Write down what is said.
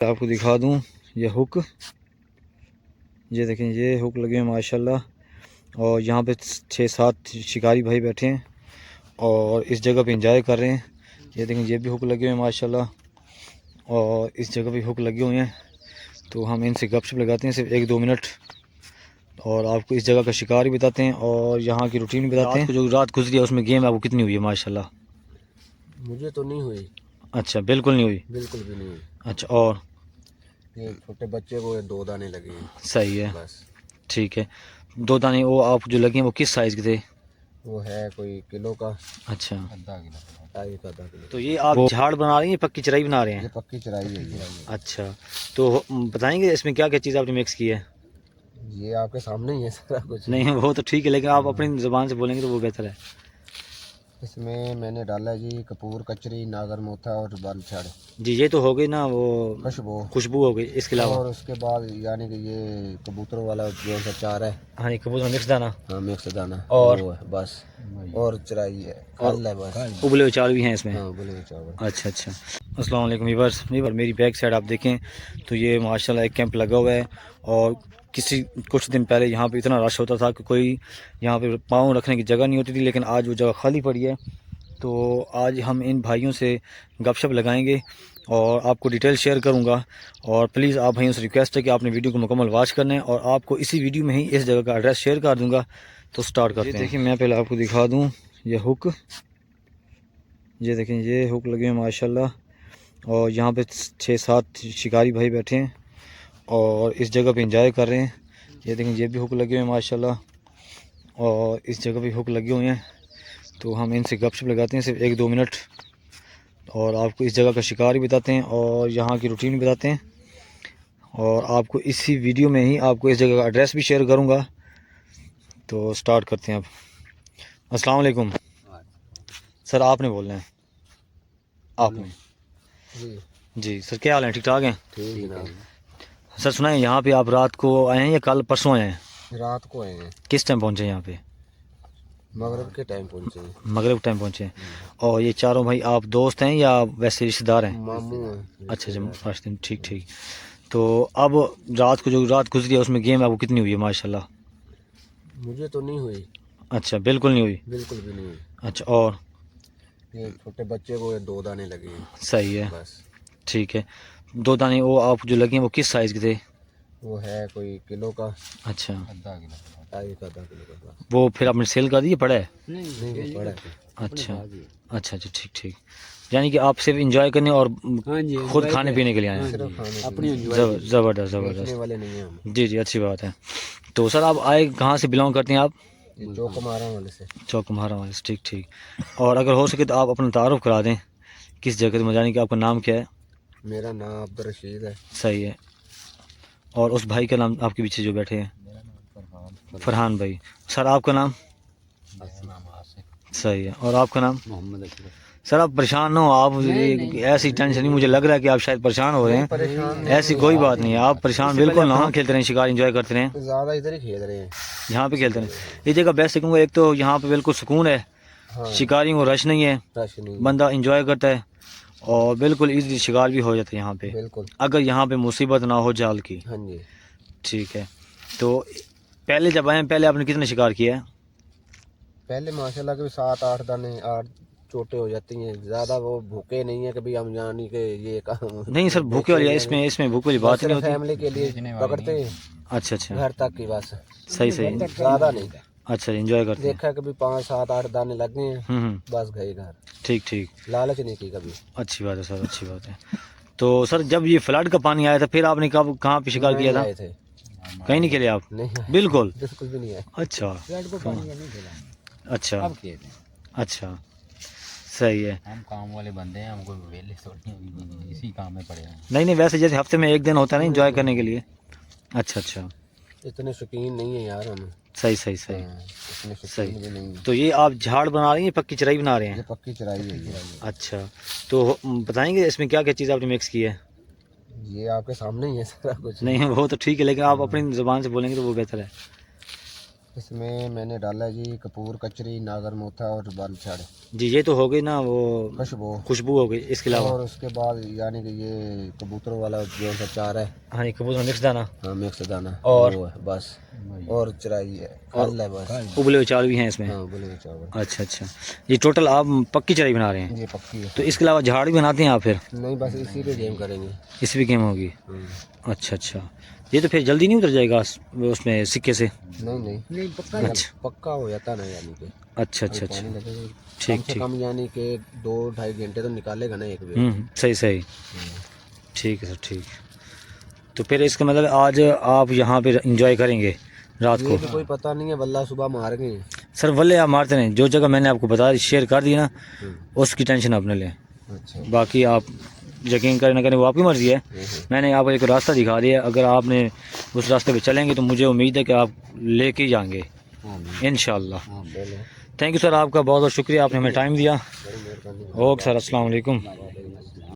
आपको दिखा दूं ये हुक, ये देखें ये हुक लगे हैं माशाल्लाह। और यहाँ पे 6-7 शिकारी भाई बैठे हैं और इस जगह पे एंजॉय कर रहे हैं। ये देखें ये भी हुक लगे हुए हैं माशाल्लाह और इस जगह भी हुक लगे हुए हैं। तो हम इनसे गपशप लगाते हैं सिर्फ 1-2 मिनट और आपको इस जगह का शिकार भी बताते हैं और यहाँ की रूटीन भी बताते हैं। जो रात गुजरी है उसमें गेम आपको कितनी हुई है माशाल्लाह? मुझे तो नहीं हुई। अच्छा, बिल्कुल नहीं हुई? बिल्कुल भी नहीं हुई। अच्छा, और ये छोटे बच्चे को 2 दाने लगे हैं। सही है, बस। ठीक है। 2 दाने वो आप जो लगे हैं वो किस साइज़ के थे? वो है कोई किलो का। अच्छा, आधा किलो। तो ये आप झाड़ बना रहे हैं या पक्की चराई बना रहे हैं? ये पक्की चराई है ये। अच्छा, तो बताएंगे इसमें क्या क्या चीज़ आपने मिक्स की है? ये आपके सामने ही है सारा कुछ। नहीं वो तो ठीक है, लेकिन आप अपनी ज़ुबान से बोलेंगे तो वो बेहतर है। इसमें मैंने डाला जी कपूर कचरी, नागर मोथा और बाल छड़। जी, ये तो हो गई ना वो खुशबू हो गई, इसके अलावा? और उसके बाद यानी कि ये कबूतरों वाला जो सा चारा है। हाँ, ये कबूतर मिक्स दाना। हाँ, मिक्स दाना और वो है बस। और चराई है, खल है बस। उबले हुए चावल भी हैं इसमें? हाँ, उबले हुए चावल। अच्छा अच्छा। अस्सलाम वालेकुम व्यूअर्स, मेरी बैक साइड आप देखें तो ये माशाल्लाह एक कैंप लगा हुआ है और कुछ दिन पहले यहाँ पे इतना रश होता था कि कोई यहाँ पे पाँव रखने की जगह नहीं होती थी, लेकिन आज वो जगह खाली पड़ी है। तो आज हम इन भाइयों से गपशप लगाएंगे और आपको डिटेल शेयर करूंगा। और प्लीज़ आप भाइयों से रिक्वेस्ट है कि आपने वीडियो को मुकम्मल वॉच करना है और आपको इसी वीडियो में ही इस जगह का एड्रेस शेयर कर दूंगा। तो स्टार्ट करते हैं। देखिए मैं पहले आपको दिखा दूं ये हुक, ये देखें ये हुक लगे हैं माशाल्लाह और यहाँ पे 6-7 शिकारी भाई बैठे हैं और इस जगह पे एंजॉय कर रहे हैं। ये देखें ये भी हुक लगे हुए हैं माशाल्लाह और इस जगह भी हुक लगे हुए हैं। तो हम इनसे गपशप लगाते हैं सिर्फ 1-2 मिनट और आपको इस जगह का शिकार भी बताते हैं और यहाँ की रूटीन भी बताते हैं और आपको इसी वीडियो में ही आपको इस जगह का एड्रेस भी शेयर करूँगा। तो स्टार्ट करते हैं अब। अस्सलाम वालेकुम सर, आपने बोलना है। आपने जी सर, क्या हाल है? ठीक ठाक हैं? ठीक है सर सुना है यहाँ पे आप रात को आए हैं या कल परसों आए हैं? रात को आए हैं। किस टाइम पहुँचे यहाँ पे? मगरिब के टाइम पहुंचे। मगरिब टाइम पहुँचे। और ये चारों भाई आप दोस्त हैं या वैसे रिश्तेदार हैं? मामू हैं। अच्छा अच्छा, ठीक ठीक। तो अब रात को जो रात गुजरी है उसमें गेम आपको कितनी हुई है माशाल्लाह? मुझे तो नहीं हुई। अच्छा, बिल्कुल नहीं हुई? बिल्कुल भी नहीं हुई। अच्छा, और ये छोटे बच्चे को 2 दाने लगे हैं। सही है, बस। ठीक है। 2 दाने वो आप जो लगे हैं वो किस साइज़ के थे? वो है कोई किलो का। अच्छा, आधा किलो का। वो फिर आपने सेल कर दिया पड़ा है? नहीं वो पड़ा है। अच्छा अच्छा अच्छा, ठीक ठीक। यानी कि आप सिर्फ इंजॉय करने और खुद खाने पीने के लिए आए हैं? अपनी ज़बरदस्त ज़बरदस्त। वाले नहीं है हम। जी जी, अच्छी बात है। तो सर आप आए कहाँ से बिलोंग करते हैं आप? चौक मारा वाले से। चौक म्हारा वाले से, ठीक ठीक। और अगर हो सके तो आप अपना तारुफ करा दें, किस जगह से जाने कि आपका नाम क्या है? मेरा नाम अब्दुल रशीद है। सही है। और उस भाई का नाम आपके पीछे जो बैठे हैं? फरहान भाई। सर आपका नाम? सही है। और आपका नाम? मोहम्मद। सर आप परेशान ना हो, आप ऐसी टेंशन नहीं, मुझे लग रहा है कि आप शायद परेशान हो रहे हैं। ऐसी कोई बात नहीं है, आप परेशान बिल्कुल ना हो। खेलते रहें, शिकार एंजॉय करते रहें। ज़्यादा इधर ही खेल रहे हैं। यहाँ पे खेलते रहें। इस जगह बेस्ट कहूँगा, एक तो यहाँ पे बिल्कुल सुकून है, शिकारियों को रश नहीं है, बंदा एंजॉय करता है और बिल्कुल इजीली शिकार भी हो जाता है यहाँ पे, अगर यहाँ पे मुसीबत ना हो जाल की। हाँ जी, ठीक है। तो पहले जब आए, पहले आपने कितने शिकार किया है? पहले माशाल्लाह के 7-8 दाने 8 चोटें हो जाती हैं। ज़्यादा वो भूखे नहीं है कभी हम जानी के ये काम नहीं सर, भूखे वाली इसमें भूखे वाली बात नहीं होती। फैमिली के लिए पकड़ते हैं। अच्छा अच्छा, घर तक की बस। सही सही, ज़्यादा नहीं। अच्छा एंजॉय करते हैं। देखा कभी 5-7-8 दाने लगे हैं, बस गए घर। ठीक ठीक, लालच नहीं की कभी। अच्छी बात है सर, अच्छी बात है। तो सर जब ये फ्लड का पानी आया था फिर आपने कब कहाँ पे शिकार किया था? कहीं नहीं खेले आप? नहीं, बिल्कुल बिल्कुल भी नहीं है। अच्छा अच्छा अच्छा, सही है। हम काम वाले बंदे हैं, हमको वेले थोड़ी इसी काम में पड़े हैं। नहीं वैसे जैसे हफ्ते में एक दिन होता है ना एंजॉय करने के लिए। अच्छा अच्छा, इतने शौकीन नहीं है यार हम। सही सही सही इतने शौकीन सही। भी नहीं है। तो ये आप झाड़ बना रहे हैं, पक्की चराई बना रहे ये हैं? पक्की चराई है ये। अच्छा, तो बताएंगे इसमें क्या क्या चीज़ आपने मिक्स की है? ये आपके सामने ही है सारा कुछ। नहीं वो तो ठीक है, लेकिन आप अपनी ज़ुबान से बोलेंगे तो वो बेहतर है। इसमें मैंने डाला है जी कपूर कचरी नागर मोथा और बाल छाड़ जी ये तो हो गई ना वो खुशबू हो गई, इसके अलावा और उसके बाद यानी कि ये कबूतरों वाला जो सा चार है, हाँ ये कबूतर मिक्स दाना हाँ मिक्स दाना, और वो है बस, और चराई है, खल है बस। उबले हुए चावल भी हैं इसमें। हाँ बोले चावल। अच्छा अच्छा, ये टोटल आप पक्की चराई बना रहे हैं? ये पक्की है। तो इसके अलावा झाड़ भी बनाते हैं आप फिर? नहीं बस इसी पे गेम करेंगे। इस भी गेम होगी? अच्छा अच्छा, ये तो फिर जल्दी नहीं उतर जाएगा उसमें सिक्के से? नहीं पक्का, अच्छा पक्का हो जाता ना यानी कि। अच्छा अच्छा अच्छा, पानी लगेगा ठीक कम से ठीक, कम यानी कि 2-2.5 घंटे तो निकालेगा ना एक भी। सही सही, ठीक है सर ठीक। तो फिर इसका मतलब आज आप यहाँ पे इंजॉय करेंगे रात ये को? तो कोई पता नहीं है, बल्ला सुबह मार गए। सर वल्ले आप मारते नहीं, जो जगह मैंने आपको बता शेयर कर दी ना उसकी टेंशन आप न लें, अच्छा बाकी आप यकीन करें ना करें वो आपकी मर्ज़ी है। मैंने आपको एक रास्ता दिखा दिया, अगर आपने उस रास्ते पे चलेंगे तो मुझे उम्मीद है कि आप लेके ही जाएंगे इंशाल्लाह। हाँ बोलो। थैंक यू सर, आपका बहुत बहुत शुक्रिया, आपने हमें टाइम दिया। बड़ी मेहरबानी। ओके सर, अस्सलाम वालेकुम।